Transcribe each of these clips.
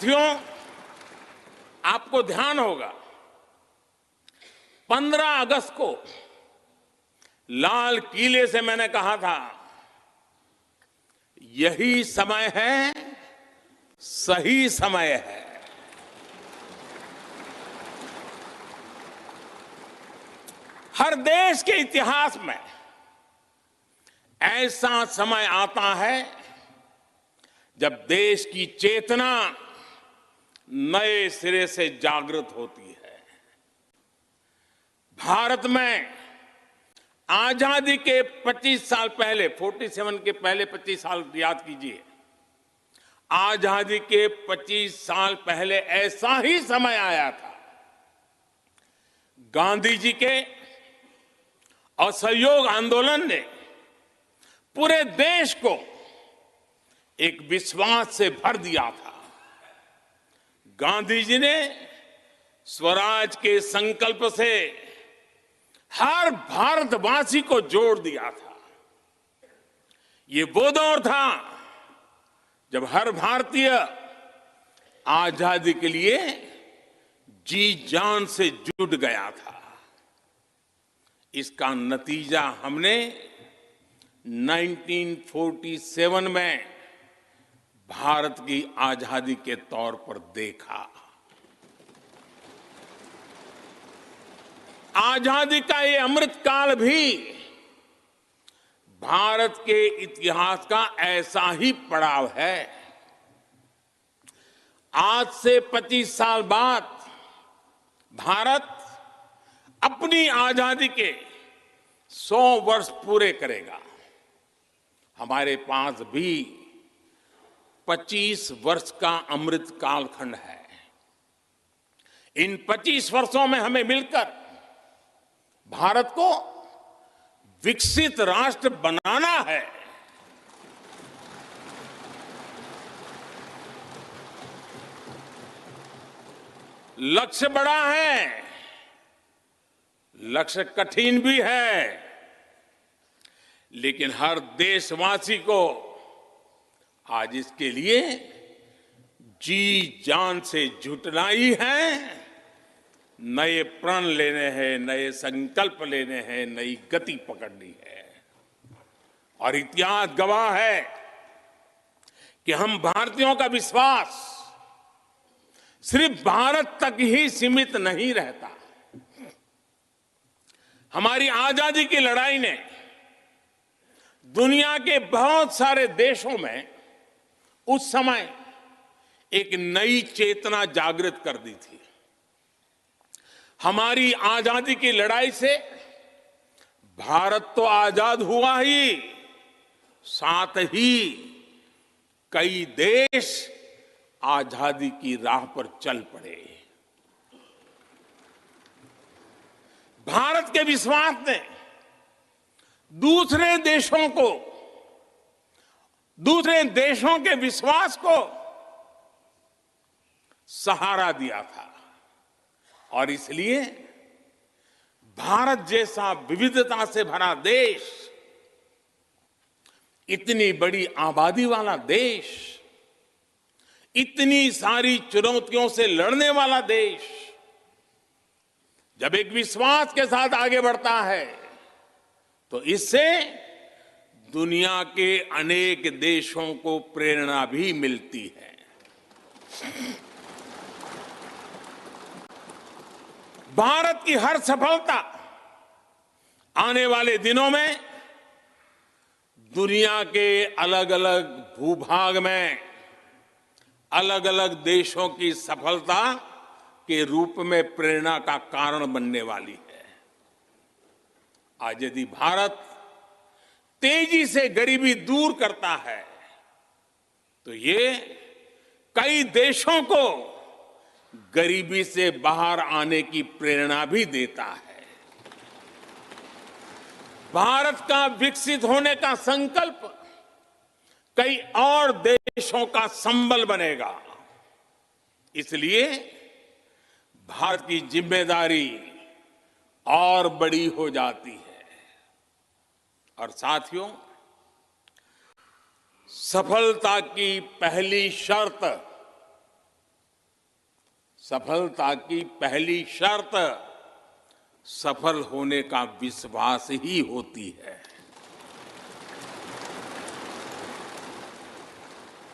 साथियों, आपको ध्यान होगा 15 अगस्त को लाल किले से मैंने कहा था, यही समय है, सही समय है। हर देश के इतिहास में ऐसा समय आता है जब देश की चेतना नए सिरे से जागृत होती है। भारत में आजादी के 25 साल पहले, 47 के पहले 25 साल याद कीजिए, आजादी के 25 साल पहले ऐसा ही समय आया था। गांधी जी के असहयोग आंदोलन ने पूरे देश को एक विश्वास से भर दिया था। गांधी जी ने स्वराज के संकल्प से हर भारतवासी को जोड़ दिया था। ये वो दौर था जब हर भारतीय आजादी के लिए जी जान से जुट गया था। इसका नतीजा हमने 1947 में भारत की आजादी के तौर पर देखा। आजादी का ये अमृतकाल भी भारत के इतिहास का ऐसा ही पड़ाव है। आज से 25 साल बाद भारत अपनी आजादी के 100 वर्ष पूरे करेगा। हमारे पास भी 25 वर्ष का अमृत कालखंड है। इन 25 वर्षों में हमें मिलकर भारत को विकसित राष्ट्र बनाना है। लक्ष्य बड़ा है, लक्ष्य कठिन भी है, लेकिन हर देशवासी को आज इसके लिए जी जान से जुटना ही है। नए प्रण लेने हैं, नए संकल्प लेने हैं, नई गति पकड़नी है। और इतिहास गवाह है कि हम भारतीयों का विश्वास सिर्फ भारत तक ही सीमित नहीं रहता। हमारी आजादी की लड़ाई ने दुनिया के बहुत सारे देशों में उस समय एक नई चेतना जागृत कर दी थी। हमारी आजादी की लड़ाई से भारत तो आजाद हुआ ही, साथ ही कई देश आजादी की राह पर चल पड़े। भारत के विश्वास ने दूसरे देशों के विश्वास को सहारा दिया था। और इसलिए भारत जैसा विविधता से भरा देश, इतनी बड़ी आबादी वाला देश, इतनी सारी चुनौतियों से लड़ने वाला देश जब एक विश्वास के साथ आगे बढ़ता है तो इससे दुनिया के अनेक देशों को प्रेरणा भी मिलती है। भारत की हर सफलता आने वाले दिनों में दुनिया के अलग अलग भूभाग में अलग अलग देशों की सफलता के रूप में प्रेरणा का कारण बनने वाली है। आज यदि भारत तेजी से गरीबी दूर करता है तो ये कई देशों को गरीबी से बाहर आने की प्रेरणा भी देता है। भारत का विकसित होने का संकल्प कई और देशों का संबल बनेगा। इसलिए भारत की जिम्मेदारी और बड़ी हो जाती है। और साथियों, सफलता की पहली शर्त सफलता की पहली शर्त सफल होने का विश्वास ही होती है।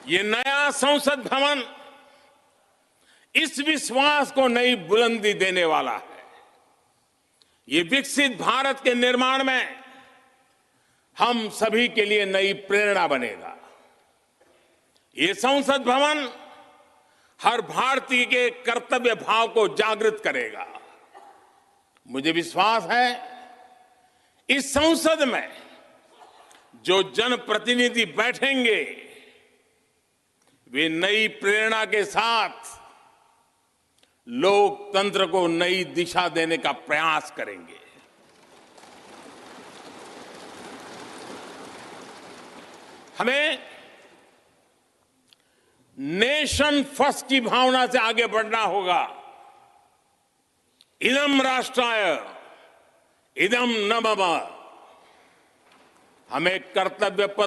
ये नया संसद भवन इस विश्वास को नई बुलंदी देने वाला है। ये विकसित भारत के निर्माण में हम सभी के लिए नई प्रेरणा बनेगा। ये संसद भवन हर भारतीय के कर्तव्य भाव को जागृत करेगा। मुझे विश्वास है इस संसद में जो जनप्रतिनिधि बैठेंगे वे नई प्रेरणा के साथ लोकतंत्र को नई दिशा देने का प्रयास करेंगे। हमें नेशन फर्स्ट की भावना से आगे बढ़ना होगा। इदम राष्ट्राय इदम न मम। हमें कर्तव्य पथ